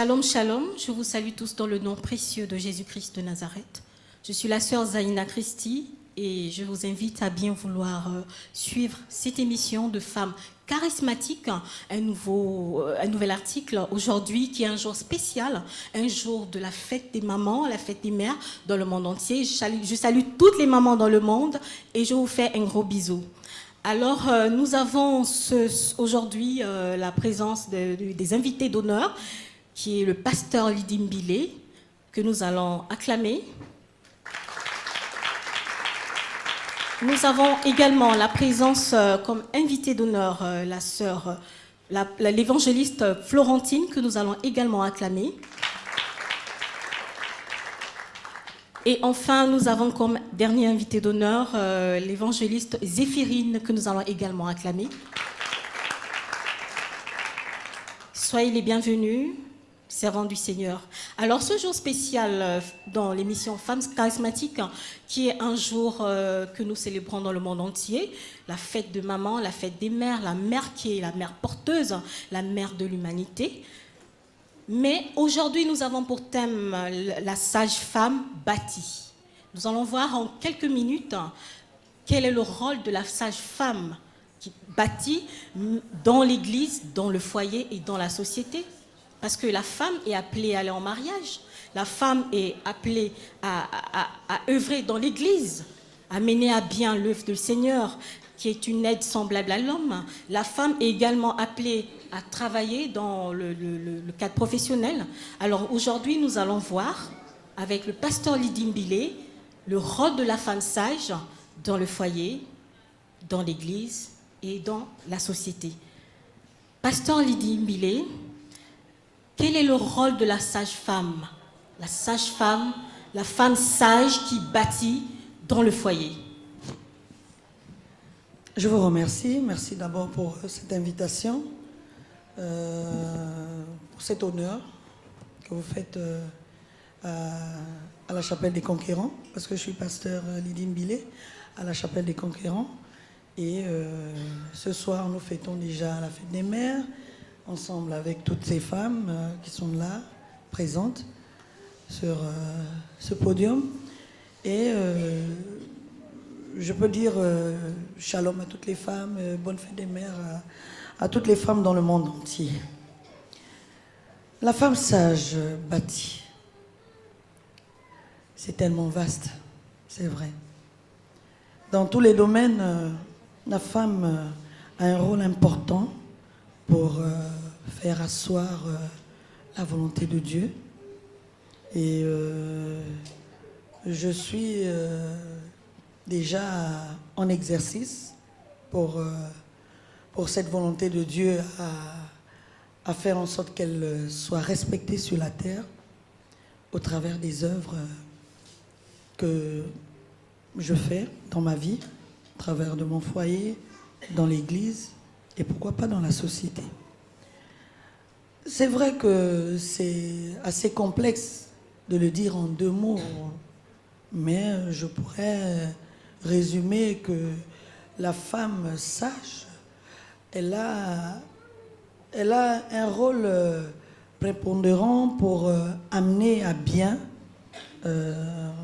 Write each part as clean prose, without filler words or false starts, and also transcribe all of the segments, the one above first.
Shalom, shalom, je vous salue tous dans le nom précieux de Jésus-Christ de Nazareth. Je suis la sœur Zaina Christi et je vous invite à bien vouloir suivre cette émission de femmes charismatiques, un nouvel article aujourd'hui qui est un jour spécial, un jour de la fête des mamans, la fête des mères dans le monde entier. Je salue toutes les mamans dans le monde et je vous fais un gros bisou. Alors, nous avons aujourd'hui la présence des invités d'honneur, qui est le pasteur Lydie Mbilé, que nous allons acclamer. Nous avons également la présence comme invitée d'honneur la sœur, l'évangéliste Florentine, que nous allons également acclamer. Et enfin, nous avons comme dernier invité d'honneur l'évangéliste Zéphirine, que nous allons également acclamer. Soyez les bienvenus, servants du Seigneur. Alors, ce jour spécial dans l'émission Femmes charismatiques, qui est un jour que nous célébrons dans le monde entier, la fête de maman, la fête des mères, la mère qui est la mère porteuse, la mère de l'humanité. Mais aujourd'hui, nous avons pour thème la sage-femme bâtie. Nous allons voir en quelques minutes quel est le rôle de la sage-femme qui bâtit dans l'Église, dans le foyer et dans la société. Parce que la femme est appelée à aller en mariage. La femme est appelée à œuvrer dans l'Église, à mener à bien l'œuvre du Seigneur, qui est une aide semblable à l'homme. La femme est également appelée à travailler dans le cadre professionnel. Alors aujourd'hui, nous allons voir, avec le pasteur Lydie Mbilé, le rôle de la femme sage dans le foyer, dans l'Église et dans la société. Pasteur Lydie Mbilé, quel est le rôle de la sage-femme? La sage-femme, la femme sage qui bâtit dans le foyer. Je vous remercie. Merci d'abord pour cette invitation, pour cet honneur que vous faites à la Chapelle des Conquérants, parce que je suis pasteur Lydie Mbilé à la Chapelle des Conquérants. Et ce soir, nous fêtons déjà la fête des mères, ensemble avec toutes ces femmes qui sont là, présentes sur ce podium. Et je peux dire shalom à toutes les femmes, bonne fête des mères à toutes les femmes dans le monde entier. La femme sage bâtie, c'est tellement vaste, c'est vrai. Dans tous les domaines, la femme a un rôle important pour faire asseoir la volonté de Dieu. Et je suis déjà en exercice pour cette volonté de Dieu à faire en sorte qu'elle soit respectée sur la terre au travers des œuvres que je fais dans ma vie, au travers de mon foyer, dans l'église et pourquoi pas dans la société. C'est vrai que c'est assez complexe de le dire en 2 mots, mais je pourrais résumer que la femme sage, elle a un rôle prépondérant pour amener à bien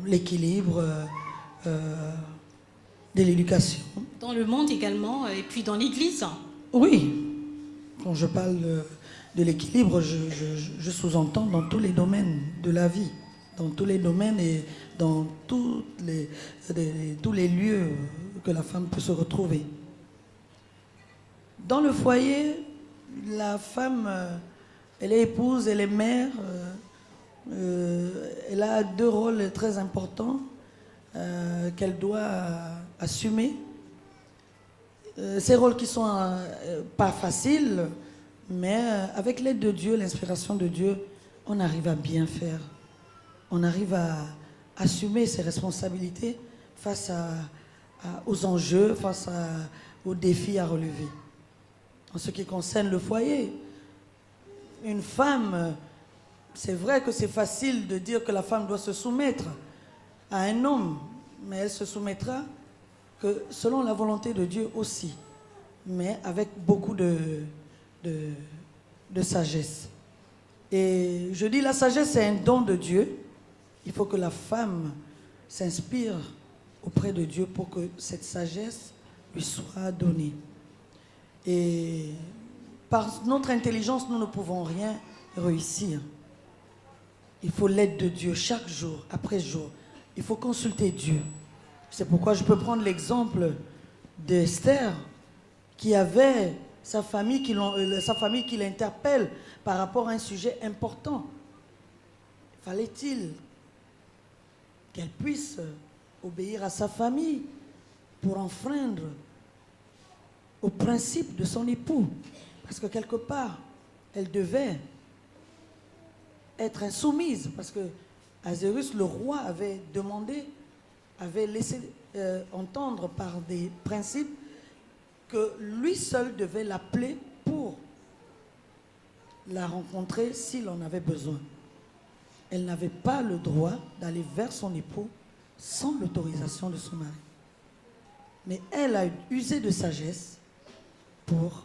l'équilibre de l'éducation. Dans le monde également, et puis dans l'Église. Oui, quand je parle de l'équilibre, je sous-entends dans tous les domaines de la vie, dans tous les domaines et dans tous les lieux que la femme peut se retrouver. Dans le foyer, la femme, elle est épouse, elle est mère, elle a 2 rôles très importants qu'elle doit assumer. Ces rôles qui sont pas faciles, mais avec l'aide de Dieu, l'inspiration de Dieu, on arrive à bien faire. On arrive à assumer ses responsabilités face aux enjeux, face aux défis à relever. En ce qui concerne le foyer, une femme, c'est vrai que c'est facile de dire que la femme doit se soumettre à un homme, mais elle se soumettra que selon la volonté de Dieu aussi, mais avec beaucoup de sagesse. Et je dis, la sagesse, c'est un don de Dieu. Il faut que la femme s'inspire auprès de Dieu pour que cette sagesse lui soit donnée. Et par notre intelligence, nous ne pouvons rien réussir. Il faut l'aide de Dieu chaque jour, après jour. Il faut consulter Dieu. C'est pourquoi je peux prendre l'exemple d'Esther, qui avait sa famille qui l'interpelle par rapport à un sujet important. Fallait-il qu'elle puisse obéir à sa famille pour enfreindre au principe de son époux? Parce que quelque part, elle devait être insoumise, parce que Ahasuérus, le roi, avait laissé entendre par des principes que lui seul devait l'appeler pour la rencontrer s'il en avait besoin. Elle n'avait pas le droit d'aller vers son époux sans l'autorisation de son mari. Mais elle a usé de sagesse pour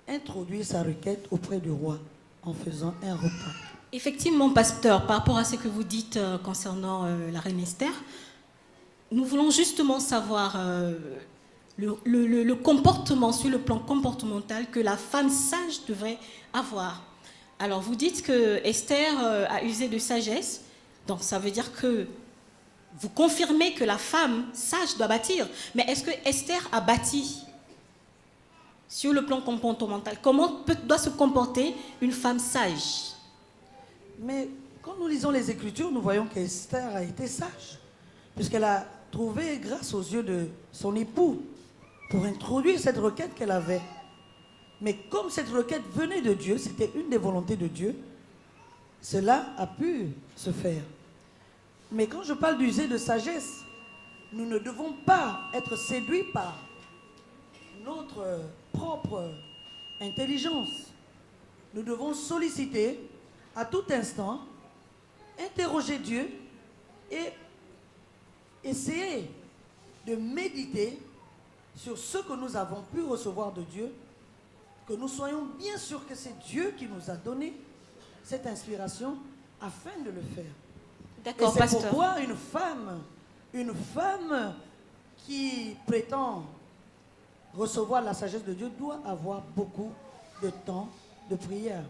introduire sa requête auprès du roi en faisant un repas. Effectivement, pasteur, par rapport à ce que vous dites concernant la reine Esther, nous voulons justement savoir le comportement, sur le plan comportemental, que la femme sage devrait avoir. Alors, vous dites que Esther a usé de sagesse, donc ça veut dire que vous confirmez que la femme sage doit bâtir. Mais est-ce que Esther a bâti sur le plan comportemental? Comment doit se comporter une femme sage? Mais quand nous lisons les Écritures, nous voyons qu'Esther a été sage, puisqu'elle a trouvé grâce aux yeux de son époux pour introduire cette requête qu'elle avait. Mais comme cette requête venait de Dieu, c'était une des volontés de Dieu, cela a pu se faire. Mais quand je parle d'user de sagesse, nous ne devons pas être séduits par notre propre intelligence. Nous devons solliciter à tout instant, interroger Dieu et essayer de méditer sur ce que nous avons pu recevoir de Dieu, que nous soyons bien sûrs que c'est Dieu qui nous a donné cette inspiration afin de le faire. D'accord, et c'est pasteur. pourquoi une femme qui prétend recevoir la sagesse de Dieu doit avoir beaucoup de temps de prière.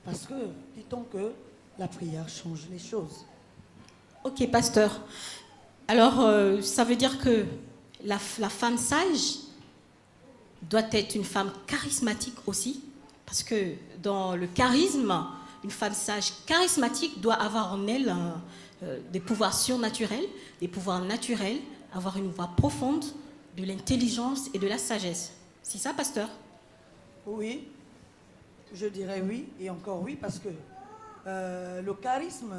Parce que, dit-on que la prière change les choses. Ok, pasteur. Alors, ça veut dire que la femme sage doit être une femme charismatique aussi, parce que dans le charisme, une femme sage charismatique doit avoir en elle des pouvoirs surnaturels, des pouvoirs naturels, avoir une voix profonde, de l'intelligence et de la sagesse. C'est ça, pasteur? Oui, je dirais oui, et encore oui, parce que le charisme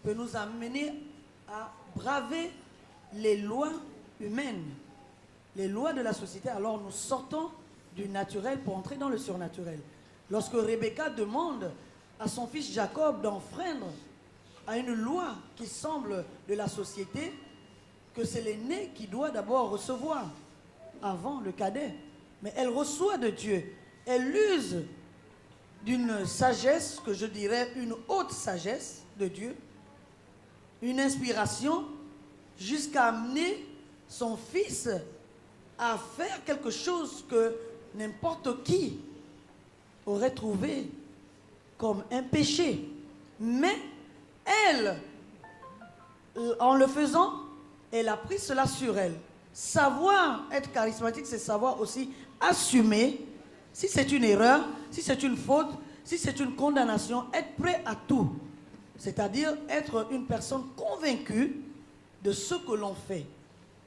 peut nous amener à braver les lois humaines, les lois de la société. Alors nous sortons du naturel pour entrer dans le surnaturel. Lorsque Rebecca demande à son fils Jacob d'enfreindre à une loi qui semble de la société, que c'est l'aîné qui doit d'abord recevoir avant le cadet. Mais elle reçoit de Dieu. Elle use d'une sagesse, que je dirais une haute sagesse de Dieu, une inspiration jusqu'à amener son fils à faire quelque chose que n'importe qui aurait trouvé comme un péché. Mais elle, en le faisant, elle a pris cela sur elle. Savoir être charismatique, c'est savoir aussi assumer si c'est une erreur, si c'est une faute, si c'est une condamnation, être prêt à tout. C'est-à-dire être une personne convaincue de ce que l'on fait.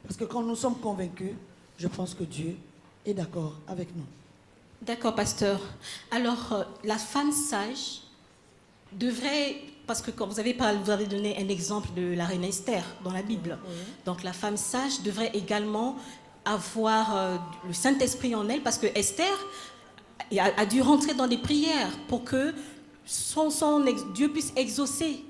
Parce que quand nous sommes convaincus, je pense que Dieu est d'accord avec nous. D'accord, pasteur. Alors, la femme sage devrait, parce que quand vous avez donné un exemple de la reine Esther dans la Bible, oui. Donc la femme sage devrait également avoir le Saint-Esprit en elle, parce que Esther a dû rentrer dans des prières pour que Dieu puisse exaucer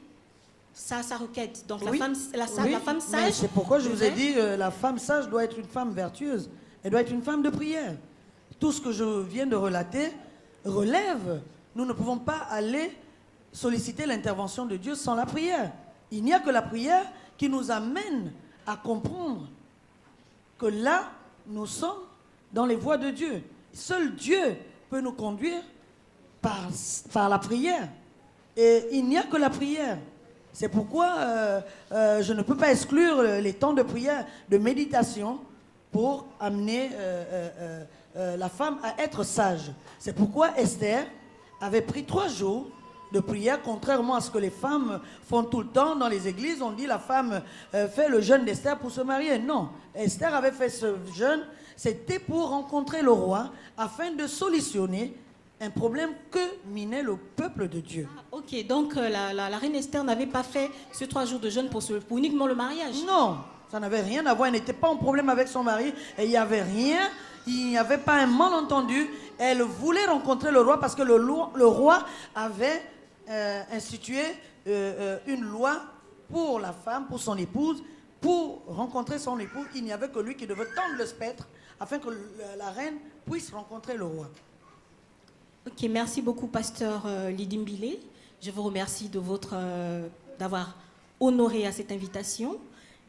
sa requête. Donc oui. la femme sage... C'est pourquoi je vous ai dit, la femme sage doit être une femme vertueuse. Elle doit être une femme de prière. Tout ce que je viens de relater relève. Nous ne pouvons pas aller solliciter l'intervention de Dieu sans la prière. Il n'y a que la prière qui nous amène à comprendre que là, nous sommes dans les voies de Dieu. Seul Dieu peut nous conduire par la prière. Et il n'y a que la prière. C'est pourquoi je ne peux pas exclure les temps de prière, de méditation, pour amener la femme à être sage. C'est pourquoi Esther avait pris 3 jours de prière, contrairement à ce que les femmes font tout le temps dans les églises. On dit la femme fait le jeûne d'Esther pour se marier. Non, Esther avait fait ce jeûne, c'était pour rencontrer le roi, afin de solutionner un problème que minait le peuple de Dieu. Ah, ok, donc la reine Esther n'avait pas fait ces 3 jours de jeûne pour uniquement le mariage? Non, ça n'avait rien à voir. Elle n'était pas en problème avec son mari. Et il n'y avait rien. Il n'y avait pas un malentendu. Elle voulait rencontrer le roi parce que le roi avait institué une loi pour la femme, pour son épouse. Pour rencontrer son épouse, il n'y avait que lui qui devait tendre le spectre afin que la reine puisse rencontrer le roi. Ok, merci beaucoup, pasteur Lydie Mbile. Je vous remercie d'avoir honoré à cette invitation,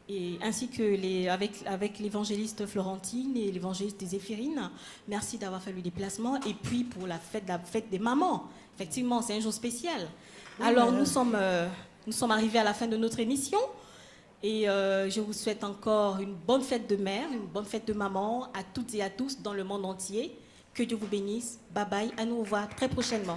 et ainsi que avec l'évangéliste Florentine et l'évangéliste Zéphirine. Merci d'avoir fait le déplacement. Et puis pour la fête des mamans, effectivement, c'est un jour spécial. Alors nous sommes arrivés à la fin de notre émission. Et je vous souhaite encore une bonne fête de mère, une bonne fête de maman à toutes et à tous dans le monde entier. Que Dieu vous bénisse. Bye bye. À nous revoir très prochainement.